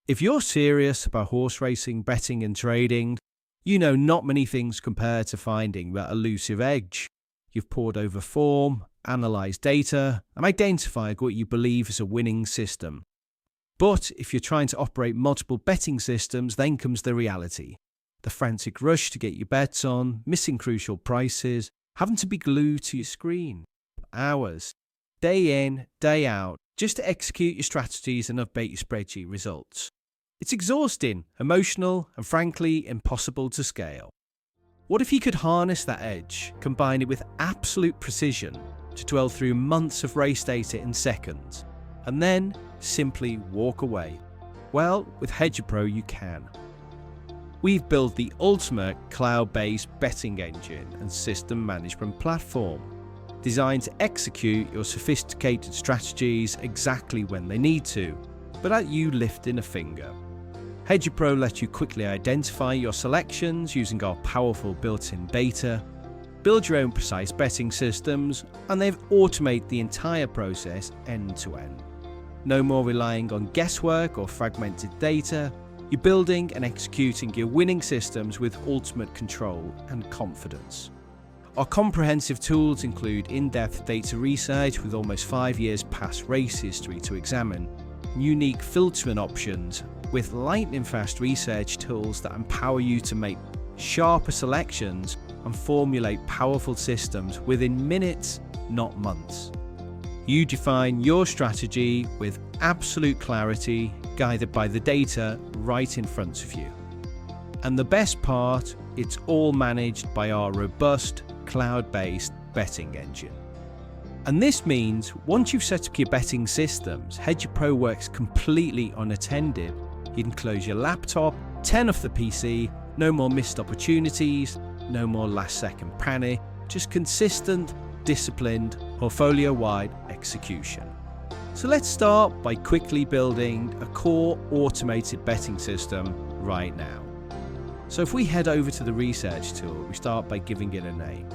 If you're serious about horse racing, betting and trading, you know not many things compare to finding that elusive edge. You've pored over form, analysed data, and identified what you believe is a winning system. But if you're trying to operate multiple betting systems, then comes the reality. The frantic rush to get your bets on, missing crucial prices, having to be glued to your screen for hours, day in, day out, just to execute your strategies and update your spreadsheet results. It's exhausting, emotional, and frankly impossible to scale. What if you could harness that edge, combine it with absolute precision to dwell through months of race data in seconds, and then simply walk away? Well, with Hedger Pro you can. We've built the ultimate cloud-based betting engine and system management platform, designed to execute your sophisticated strategies exactly when they need to, without you lifting a finger. Hedger Pro lets you quickly identify your selections using our powerful built-in data, build your own precise betting systems, and they've automated the entire process end-to-end. No more relying on guesswork or fragmented data. You're building and executing your winning systems with ultimate control and confidence. Our comprehensive tools include in-depth data research with almost 5 years past race history to examine, unique filtering options with lightning-fast research tools that empower you to make sharper selections and formulate powerful systems within minutes, not months. You define your strategy with absolute clarity, guided by the data right in front of you. And the best part, it's all managed by our robust, cloud-based betting engine. And this means once you've set up your betting systems, Hedger Pro works completely unattended. You can close your laptop, turn off the PC, no more missed opportunities, no more last-second panic, just consistent, disciplined, portfolio-wide execution. So let's start by quickly building a core automated betting system right now. So if we head over to the research tool, we start by giving it a name.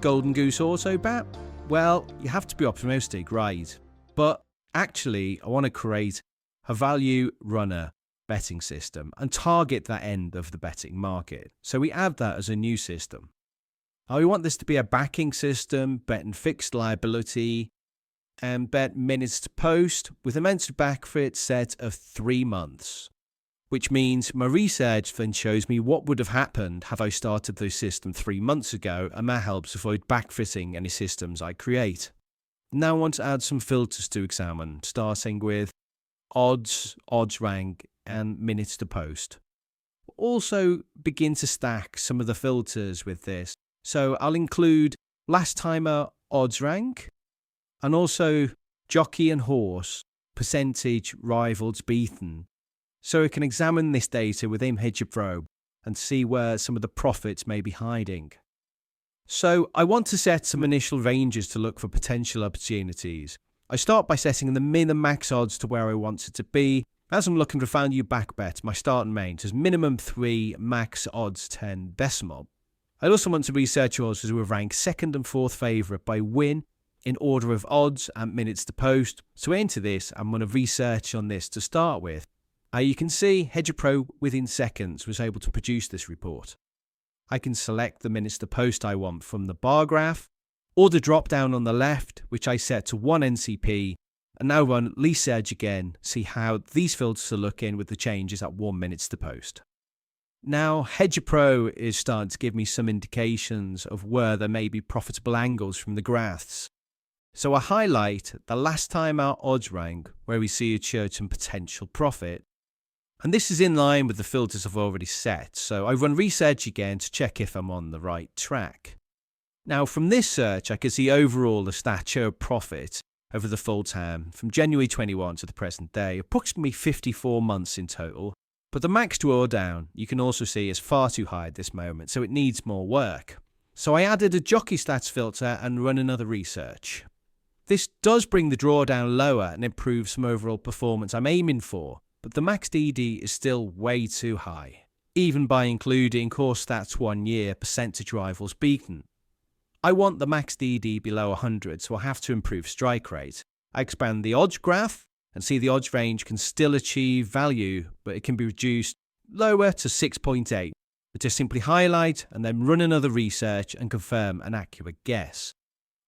Golden Goose Autobat? Well, you have to be optimistic, right? But actually, I want to create a value runner betting system and target that end of the betting market. So we add that as a new system. Now we want this to be a backing system, betting fixed liability, and bet minutes to post with a minutes to back fit set of 3 months. Which means my research then shows me what would have happened had I started those systems 3 months ago, and that helps avoid backfitting any systems I create. Now I want to add some filters to examine, starting with odds, odds rank, and minutes to post. Also begin to stack some of the filters with this. So I'll include last timer odds rank, and also jockey and horse, percentage rivals beaten. So we can examine this data within Hedger Pro and see where some of the profits may be hiding. So I want to set some initial ranges to look for potential opportunities. I start by setting the min and max odds to where I want it to be. As I'm looking for value back bet, my start and main is minimum 3, max odds 10 decimal. I also want to research horses who have ranked second and fourth favourite by win in order of odds and minutes to post. So into this, I'm going to research on this to start with. You can see Hedger Pro within seconds was able to produce this report. I can select the minutes to post I want from the bar graph, or the drop down on the left, which I set to 1 NCP, and now run research again, see how these filters are looking with the changes at 1 minutes to post. Now Hedger Pro is starting to give me some indications of where there may be profitable angles from the graphs. So I highlight the last time our odds rank where we see it showed some potential profit. And this is in line with the filters I've already set, so I run research again to check if I'm on the right track. Now from this search I can see overall the stat show profit over the full term from January 21 to the present day, approximately 54 months in total, but the max drawdown you can also see is far too high at this moment, so it needs more work. So I added a jockey stats filter and run another research. This does bring the drawdown lower and improve some overall performance I'm aiming for, but the max DD is still way too high, even by including core stats 1 year percentage rivals beaten. I want the max DD below 100, so I have to improve strike rate. I expand the odds graph and see the odds range can still achieve value, but it can be reduced lower to 6.8. But just simply highlight and then run another research and confirm an accurate guess.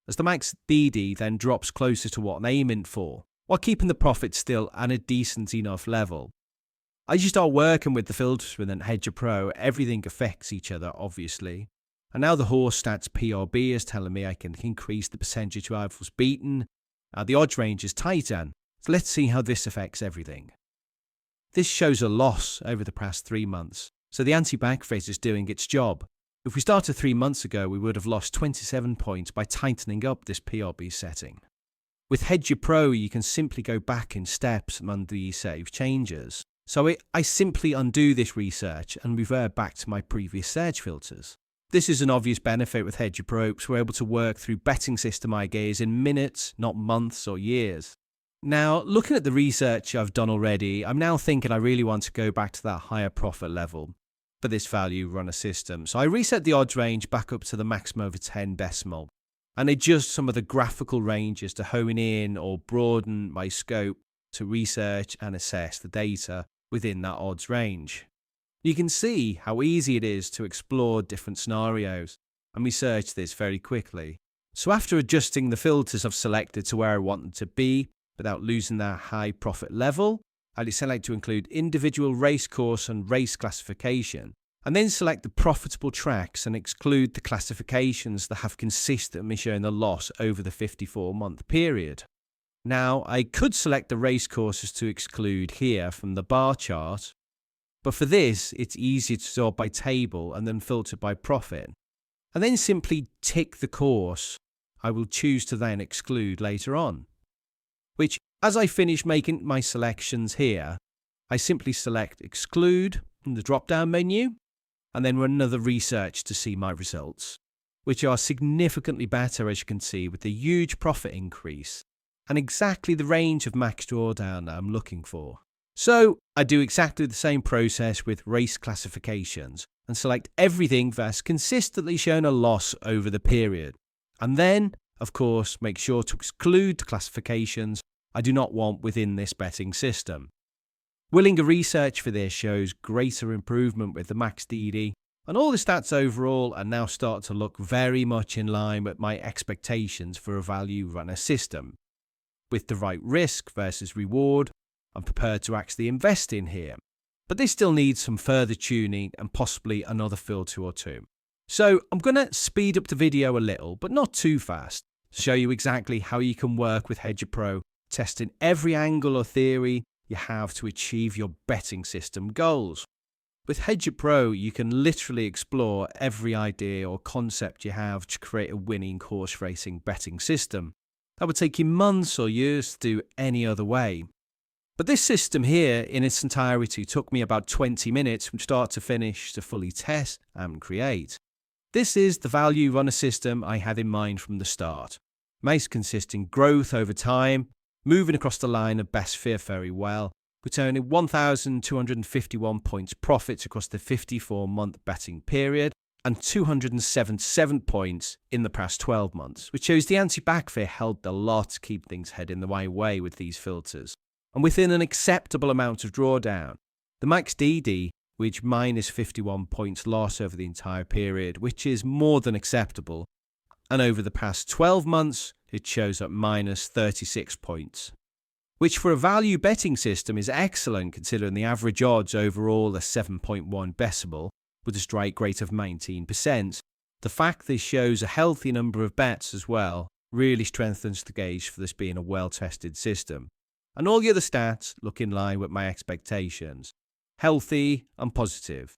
As the max DD then drops closer to what I'm aiming for, while keeping the profit still at a decent enough level. As you start working with the filters within Hedger Pro, everything affects each other, obviously. And now the horse stats PRB is telling me I can increase the percentage rivals beaten. The odds range is tighter. So let's see how this affects everything. This shows a loss over the past 3 months. So the anti-back phase is doing its job. If we started 3 months ago, we would have lost 27 points by tightening up this PRB setting. With Hedger Pro, you can simply go back in steps and undo these save changes. So I simply undo this research and revert back to my previous search filters. This is an obvious benefit with Hedger Pro, so we're able to work through betting system ideas in minutes, not months or years. Now, looking at the research I've done already, I'm now thinking I really want to go back to that higher profit level for this value runner system. So I reset the odds range back up to the maximum over 10 decimal and adjust some of the graphical ranges to hone in or broaden my scope to research and assess the data within that odds range. You can see how easy it is to explore different scenarios and research this very quickly. So after adjusting the filters I've selected to where I want them to be without losing that high profit level, I select to include individual race course and race classification, and then select the profitable tracks and exclude the classifications that have consistently shown a loss over the 54-month period. Now, I could select the race courses to exclude here from the bar chart, but for this, it's easier to sort by table and then filter by profit, and then simply tick the course I will choose to then exclude later on. Which, as I finish making my selections here, I simply select exclude from the drop-down menu, and then run another research to see my results, which are significantly better, as you can see, with the huge profit increase and exactly the range of max drawdown that I'm looking for. So I do exactly the same process with race classifications and select everything that's consistently shown a loss over the period. And then, of course, make sure to exclude the classifications I do not want within this betting system. Willinger research for this shows greater improvement with the max DD, and all the stats overall are now starting to look very much in line with my expectations for a value runner system. With the right risk versus reward, I'm prepared to actually invest in here, but this still needs some further tuning and possibly another filter or two. So I'm going to speed up the video a little, but not too fast, to show you exactly how you can work with Hedger Pro, testing every angle or theory you have to achieve your betting system goals. With Hedger Pro, you can literally explore every idea or concept you have to create a winning horse racing betting system. That would take you months or years to do any other way. But this system here in its entirety took me about 20 minutes from start to finish to fully test and create. This is the value runner system I had in mind from the start. Most consistent growth over time, moving across the line of best fear very well, returning 1,251 points profits across the 54-month betting period and 277 points in the past 12 months, which shows the anti-back fear helped a lot to keep things heading the right way with these filters. And within an acceptable amount of drawdown, the max DD, which minus 51 points loss over the entire period, which is more than acceptable, and over the past 12 months, it shows up minus 36 points, which for a value betting system is excellent considering the average odds overall are 7.1 decimal, with a strike rate of 19%. The fact this shows a healthy number of bets as well really strengthens the gauge for this being a well-tested system. And all the other stats look in line with my expectations, healthy and positive.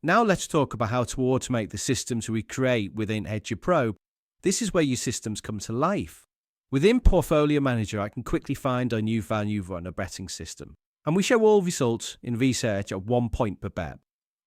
Now let's talk about how to automate the systems we create within Hedger Pro. This is where your systems come to life. Within Portfolio Manager, I can quickly find our new value runner betting system, and we show all results in research at 1 point per bet.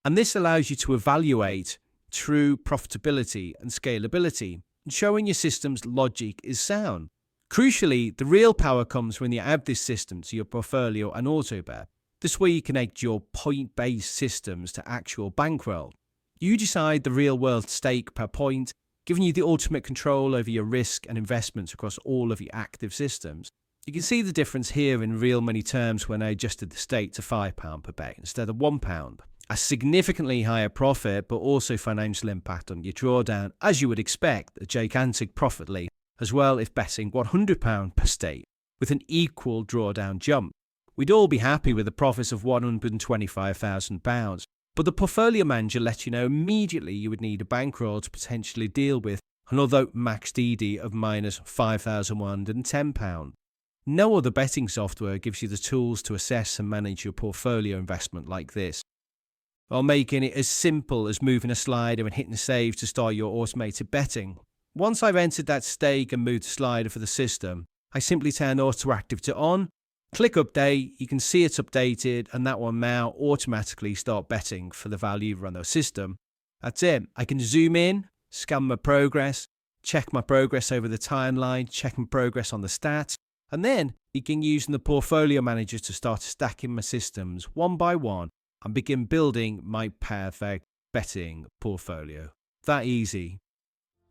And this allows you to evaluate true profitability and scalability, showing your system's logic is sound. Crucially, the real power comes when you add this system to your portfolio and auto-bet. This way you connect your point-based systems to actual bankroll. You decide the real-world stake per point, giving you the ultimate control over your risk and investments across all of your active systems. You can see the difference here in real money terms when I adjusted the stake to £5 per bet instead of £1. A significantly higher profit, but also financial impact on your drawdown, as you would expect, a gigantic profit leap, as well if betting £100 per stake, with an equal drawdown jump. We'd all be happy with the profits of £125,000, but the portfolio manager let you know immediately you would need a bankroll to potentially deal with another max DD of minus £5,110. No other betting software gives you the tools to assess and manage your portfolio investment like this, while making it as simple as moving a slider and hitting save to start your automated betting. Once I've entered that stake and moved the slider for the system, I simply turn autoactive to on, click update, you can see it's updated, and that will now automatically start betting for the value run the system. That's it. I can zoom in, scan my progress, check my progress over the timeline, check my progress on the stats, and then begin using the portfolio manager to start stacking my systems one by one and begin building my perfect betting portfolio. That easy.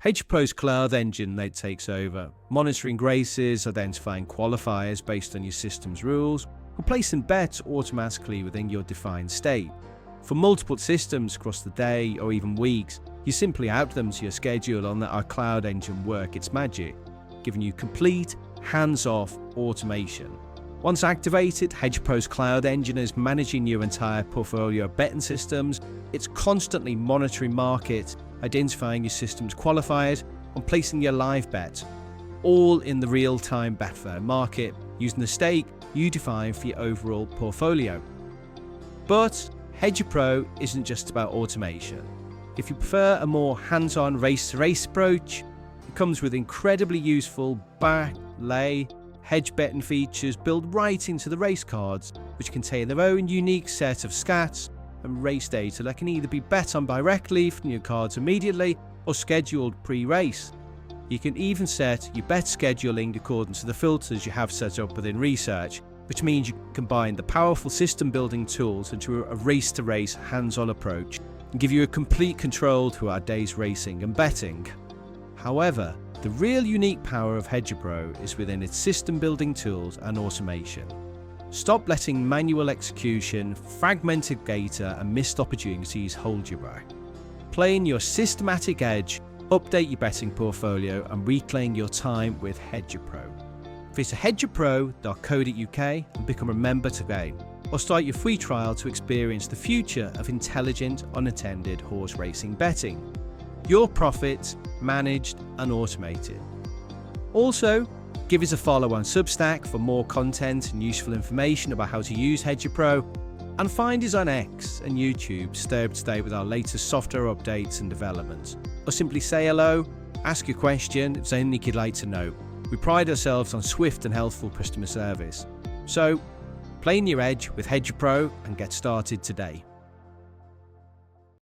Hedger Pro's cloud engine then takes over, monitoring races, identifying qualifiers based on your system's rules, and placing bets automatically within your defined state. For multiple systems across the day or even weeks, you simply add them to your schedule and let our cloud engine work its magic, giving you complete, hands-off automation. Once activated, Hedger Pro's cloud engine is managing your entire portfolio of betting systems. It's constantly monitoring markets, identifying your system's qualifiers, and placing your live bets, all in the real-time Betfair market, using the stake you define for your overall portfolio. But Hedger Pro isn't just about automation. If you prefer a more hands-on race-to-race approach, it comes with incredibly useful back, lay, hedge betting features built right into the race cards, which contain their own unique set of stats and race data that can either be bet on directly from your cards immediately or scheduled pre-race. You can even set your bet scheduling according to the filters you have set up within research, which means you can combine the powerful system building tools into a race-to-race hands-on approach and give you a complete control through our day's racing and betting. However, the real unique power of Hedger Pro is within its system building tools and automation. Stop letting manual execution, fragmented data, and missed opportunities hold you back. Play in your systematic edge, update your betting portfolio, and reclaim your time with Hedger Pro. Visit hedgerpro.co.uk and become a member today, or start your free trial to experience the future of intelligent, unattended horse racing betting. Your profits managed and automated. Also, give us a follow on Substack for more content and useful information about how to use Hedger Pro, and find us on X and YouTube to stay up to date with our latest software updates and developments. Or simply say hello, ask a question if there's anything you'd like to know. We pride ourselves on swift and helpful customer service. So, play in your edge with Hedger Pro and get started today.